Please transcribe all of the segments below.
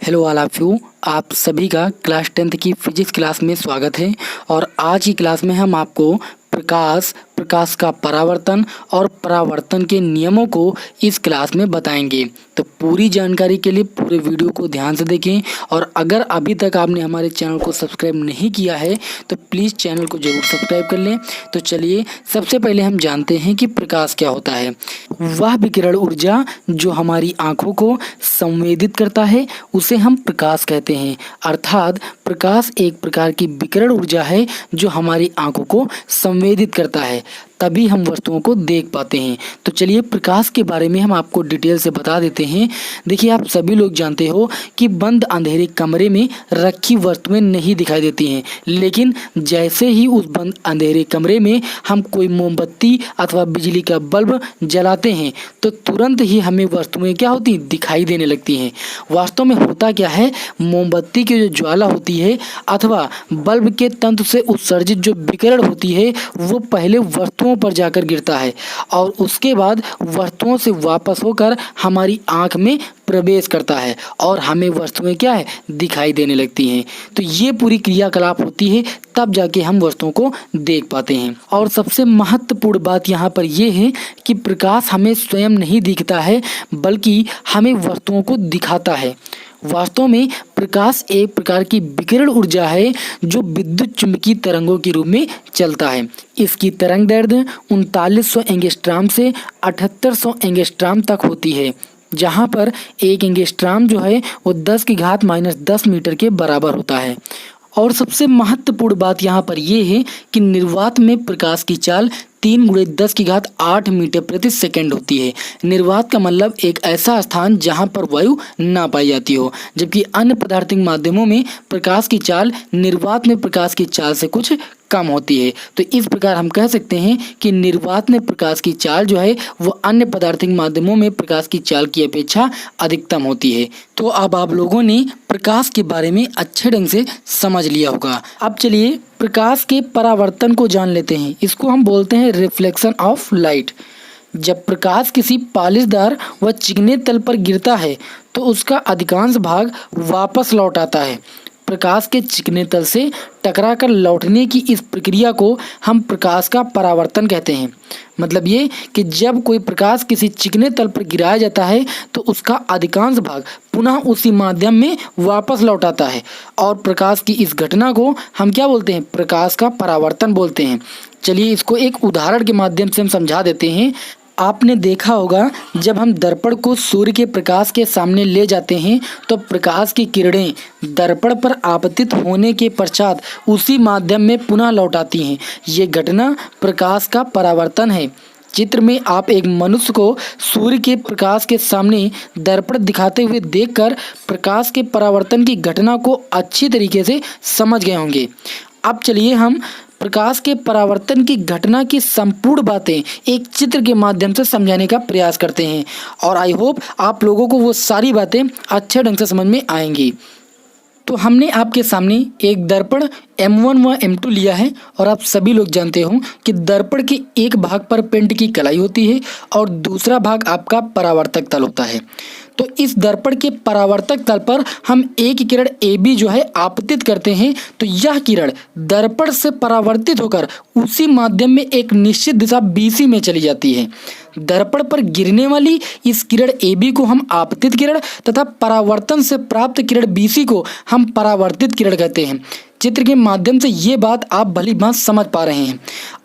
Hello all of you. आप सभी का क्लास 10th की फिजिक्स क्लास में स्वागत है। और आज की क्लास में हम आपको प्रकाश का परावर्तन और परावर्तन के नियमों को इस क्लास में बताएंगे। तो पूरी जानकारी के लिए पूरे वीडियो को ध्यान से देखें। और अगर अभी तक आपने हमारे चैनल को सब्सक्राइब नहीं किया है तो प्लीज़ चैनल को जरूर सब्सक्राइब कर लें। तो चलिए सबसे पहले हम जानते हैं कि प्रकाश क्या होता है। वह विकिरण ऊर्जा जो हमारी आँखों को संवेदित करता है उसे हम प्रकाश कहते हैं। अर्थात प्रकाश एक प्रकार की विकिरण ऊर्जा है जो हमारी आँखों को संवेदित करता है, तभी हम वस्तुओं को देख पाते हैं। तो चलिए प्रकाश के बारे में हम आपको डिटेल से बता देते हैं। देखिए, आप सभी लोग जानते हो कि बंद अंधेरे कमरे में रखी वस्तुएं नहीं दिखाई देती हैं, लेकिन जैसे ही उस बंद अंधेरे कमरे में हम कोई मोमबत्ती अथवा बिजली का बल्ब जलाते हैं तो तुरंत ही हमें वस्तुएं क्या होती दिखाई देने लगती हैं। वास्तव में होता क्या है, मोमबत्ती की जो ज्वाला होती है अथवा बल्ब के तंतु से उत्सर्जित जो विकिरण होती है वो पहले वस्तुओं पर जाकर गिरता है और उसके बाद वस्तुओं से वापस होकर हमारी आंख में प्रवेश करता है और हमें वस्तुएं क्या है दिखाई देने लगती हैं। तो ये पूरी क्रियाकलाप होती है, तब जाके हम वस्तुओं को देख पाते हैं। और सबसे महत्वपूर्ण बात यहाँ पर यह है कि प्रकाश हमें स्वयं नहीं दिखता है बल्कि हमें वस्तुओं को दिखाता है। वास्तव में प्रकाश एक प्रकार की विकिरण ऊर्जा है जो विद्युत चुंबकीय तरंगों के रूप में चलता है। इसकी तरंग दैर्ध्य 3900 एंगस्ट्रॉम से 7800 एंगस्ट्रॉम तक होती है, जहाँ पर एक एंगस्ट्रॉम जो है वो 10⁻⁻10 मीटर के बराबर होता है। और सबसे महत्वपूर्ण बात यहाँ पर यह है कि निर्वात में प्रकाश की चाल 3×10⁸ मीटर प्रति सेकंड होती है। निर्वात का मतलब एक ऐसा स्थान जहाँ पर वायु ना पाई जाती हो, जबकि अन्य पदार्थिक माध्यमों में प्रकाश की चाल निर्वात में प्रकाश की चाल से कुछ कम होती है। तो इस प्रकार हम कह सकते हैं कि निर्वात में प्रकाश की चाल जो है वो अन्य पदार्थिक माध्यमों में प्रकाश की चाल की अपेक्षा अधिकतम होती है। तो अब आप लोगों ने प्रकाश के बारे में अच्छे ढंग से समझ लिया होगा। अब चलिए प्रकाश के परावर्तन को जान लेते हैं। इसको हम बोलते हैं रिफ्लेक्शन ऑफ लाइट। जब प्रकाश किसी पालिशदार व चिकने तल पर गिरता है तो उसका अधिकांश भाग वापस लौट आता है। प्रकाश के चिकने तल से टकराकर लौटने की इस प्रक्रिया को हम प्रकाश का परावर्तन कहते हैं। मतलब ये कि जब कोई प्रकाश किसी चिकने तल पर गिराया जाता है तो उसका अधिकांश भाग पुनः उसी माध्यम में वापस लौट आता है और प्रकाश की इस घटना को हम क्या बोलते हैं, प्रकाश का परावर्तन बोलते हैं। चलिए इसको एक उदाहरण के माध्यम से हम समझा देते हैं। आपने देखा होगा जब हम दर्पण को सूर्य के प्रकाश के सामने ले जाते हैं तो प्रकाश की किरणें दर्पण पर आपतित होने के पश्चात उसी माध्यम में पुनः लौट आती हैं। ये घटना प्रकाश का परावर्तन है। चित्र में आप एक मनुष्य को सूर्य के प्रकाश के सामने दर्पण दिखाते हुए देखकर प्रकाश के परावर्तन की घटना को अच्छी तरीके से समझ गए होंगे। अब चलिए हम प्रकाश के परावर्तन की घटना की संपूर्ण बातें एक चित्र के माध्यम से समझाने का प्रयास करते हैं और आई होप आप लोगों को वो सारी बातें अच्छे ढंग से समझ में आएंगी। तो हमने आपके सामने एक दर्पण M1 व M2 लिया है और आप सभी लोग जानते हो कि दर्पण के एक भाग पर पेंट की कलाई होती है और दूसरा भाग आपका परावर्तक तल होता है। तो इस दर्पण के परावर्तक तल पर हम एक किरण AB जो है आपतित करते हैं तो यह किरण दर्पण से परावर्तित होकर उसी माध्यम में एक निश्चित दिशा BC में चली जाती है। दर्पण पर गिरने वाली इस किरण AB को हम आपतित किरण तथा परावर्तन से प्राप्त किरण BC को हम परावर्तित किरण कहते हैं। चित्र के माध्यम से ये बात आप भली भांति समझ पा रहे हैं।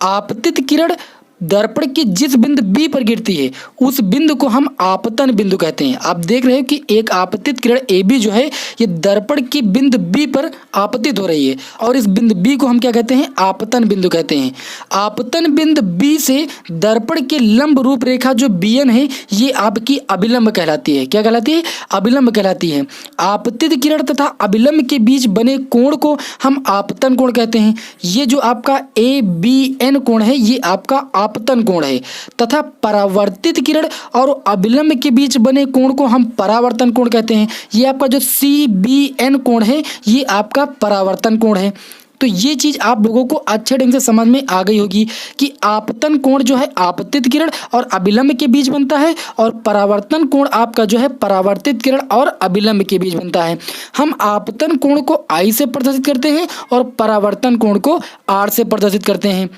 आपतित किरण दर्पण की जिस बिंदु B पर गिरती है उस बिंदु को हम आपतन बिंदु कहते हैं। आप देख रहे हो कि एक आपतित किरण AB जो है ये दर्पण की बिंदु B पर आपतित हो रही है और इस बिंदु B को हम क्या कहते हैं, आपतन बिंदु कहते हैं। आपतन बिंदु B से दर्पण के लंब रूप रेखा जो BN है ये आपकी अभिलंब कहलाती है। क्या कहलाती है, अभिलंब कहलाती है। आपतित किरण तथा अभिलंब के बीच बने कोण को हम आपतन कोण कहते हैं। ये जो आपका ABN कोण है ये आपका आपतन कोण है तथा परावर्तित किरण और अभिलंब के बीच बने कोण को हम परावर्तन कोण कहते हैं। ये आपका जो CBN कोण है ये आपका परावर्तन कोण है। तो ये चीज़ आप लोगों को अच्छे ढंग से समझ में आ गई होगी कि आपतन कोण जो है आपतित किरण और अभिलंब के बीच बनता है और परावर्तन कोण आपका जो है परावर्तित किरण और अभिलंब के बीच बनता है। हम आपतन कोण को I से प्रदर्शित करते हैं और परावर्तन कोण को R से प्रदर्शित करते हैं।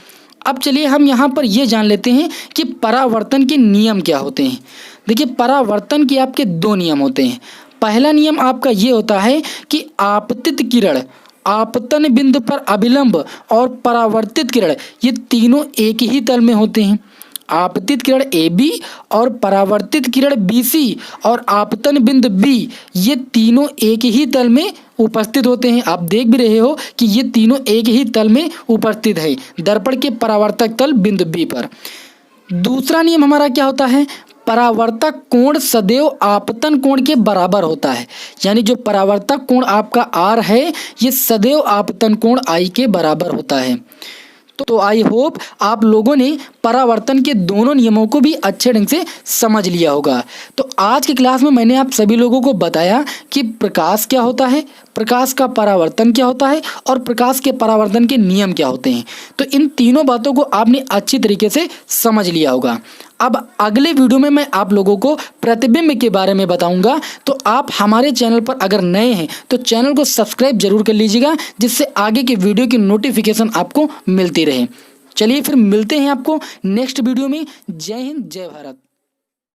अब चलिए हम यहाँ पर ये जान लेते हैं कि परावर्तन के नियम क्या होते हैं। देखिए, परावर्तन के आपके दो नियम होते हैं। पहला नियम आपका ये होता है कि आपतित किरण, आपतन बिंदु पर अभिलंब और परावर्तित किरण ये तीनों एक ही तल में होते हैं। आपतित किरण AB और परावर्तित किरण BC और आपतन बिंदु B ये तीनों एक ही तल में उपस्थित होते हैं। आप देख भी रहे हो कि ये तीनों एक ही तल में उपस्थित है, दर्पण के परावर्तक तल बिंदु B पर। दूसरा नियम हमारा क्या होता है, परावर्तक कोण सदैव आपतन कोण के बराबर होता है। यानी जो परावर्तक कोण आपका R है ये सदैव आपतन कोण I के बराबर होता है। तो आई होप आप लोगों ने परावर्तन के दोनों नियमों को भी अच्छे ढंग से समझ लिया होगा। तो आज की क्लास में मैंने आप सभी लोगों को बताया कि प्रकाश क्या होता है, प्रकाश का परावर्तन क्या होता है और प्रकाश के परावर्तन के नियम क्या होते हैं। तो इन तीनों बातों को आपने अच्छी तरीके से समझ लिया होगा। अब अगले वीडियो में मैं आप लोगों को प्रतिबिंब के बारे में बताऊंगा। तो आप हमारे चैनल पर अगर नए हैं तो चैनल को सब्सक्राइब जरूर कर लीजिएगा, जिससे आगे के वीडियो की नोटिफिकेशन आपको मिलती रहे। चलिए फिर मिलते हैं आपको नेक्स्ट वीडियो में। जय हिंद, जय भारत।